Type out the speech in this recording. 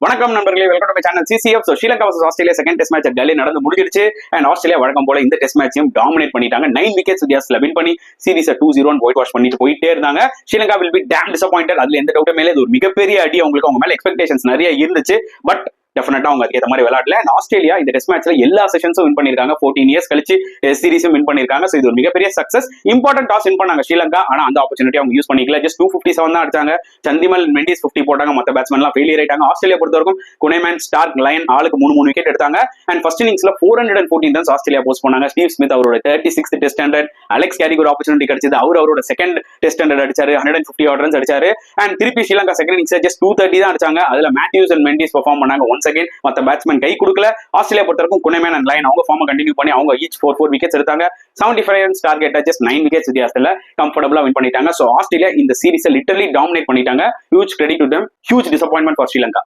வணக்கம் நண்பர்களே, welcome to my channel CCF. Sri Lanka vs Australia second test match Delhi நடந்து முடிஞ்சிருச்சு. அண்ட் ஆஸ்திரேலியா வழக்கம் போல இந்த டெஸ்ட் மேட்சையும் டாமினேட் பண்ணிட்டாங்க. 9 விக்கெட்ஸ் வித்தியாசத்துல வின் பண்ணி சீரிஸ் 2-0 ஒயிட் வாஷ் பண்ணிட்டு போயிட்டே இருந்தாங்க. Sri Lanka will be damn disappointed. அதுல எந்த டவுட்டுமே இல்லை. இது ஒரு மிகப்பெரிய அடி. அவங்களுக்கு அவங்க மேல எக்ஸ்பெக்டேஷன்ஸ் நிறைய இருந்துச்சு. பட் டெஃபினட்டா அவங்க ஏற்ற மாதிரி விளையாடல. அண்ட் ஆஸ்திரேலியா இந்த டெஸ்ட் மேட்ச்ல எல்லா செஷன்ஸும் வின் பண்ணிருக்காங்க. 14 இயர்ஸ் கழிச்சு சீரிஸும் வின் பண்ணிருக்காங்க. சோ இது ஒரு மிகப்பெரிய சக்சஸ். இம்பார்ட்டன்ட் டாஸ் வின் பண்ணாங்க ஸ்ரீலங்கா. ஆனா அந்த ஆப்பர்ச்சுனிட்டி அவங்க யூஸ் பண்ணிக்கல. ஜஸ்ட் 257 தான் அடிச்சாங்க. சந்திமல் மெண்டிஸ் 50 போட்டாங்க. மத்த பேட்ஸ்மேன் எல்லாம் ஃபெயிலியர் ஆயிட்டாங்க. ஆஸ்திரேலியா பொறுத்த வரைக்கும் குனைமேன், ஸ்டார்க், லயன் ஆளுக்கு 3 விக்கெட் எடுத்தாங்க. அண்ட் ஃபர்ஸ்ட் இன்னிங்ஸ்ல 414 ரன்ஸ் ஆஸ்திரேலியா போஸ்ட் பண்ணாங்க. ஸ்டீவ் ஸ்மித் அவரோட 36th டெஸ்ட் ஸ்டாண்டர்ட், அலெக்ஸ் கேரிக்கு ஒரு ஆப்பர்ச்சுனிட்டி கிடைச்சது. அவரோட செகண்ட் டெஸ்ட் ஸ்டாண்டர்ட் அடிச்சாரு. 150 ரன்ஸ் அடிச்சாரு. அண்ட் திருப்பி ஸ்ரீலங்கா செகண்ட் இன்னிங்ஸ் ஜஸ்ட் 230 தான் அடிச்சாங்க. அதுல மேத்யூஸ் அண்ட் மெண்டிஸ் பெர்ஃபார்ம் பண்ணாங்க. ஒன்ஸ் அகைன் மத்த பேட்ஸ்மேன் கை கொடுக்கல. ஆஸ்திரேலியா பொறுத்த வரைக்கும் குனைமேன் அண்ட் லயன் அவங்க ஃபார்ம் கண்டினியூ பண்ணி அவங்க ஈச் 4 விக்கெட்ஸ் எடுத்தாங்க. 75 ரன்ஸ் டார்கெட் ஜஸ்ட் 9 விக்கெட்ஸ் வித்தியாசத்துல கம்ஃபர்டபுளா வின் பண்ணிட்டாங்க. சோ ஆஸ்திரேலியா இந்த சீரிஸை லிட்டரலி டாமினேட் பண்ணிட்டாங்க. Huge credit to them. Huge disappointment for Sri Lanka.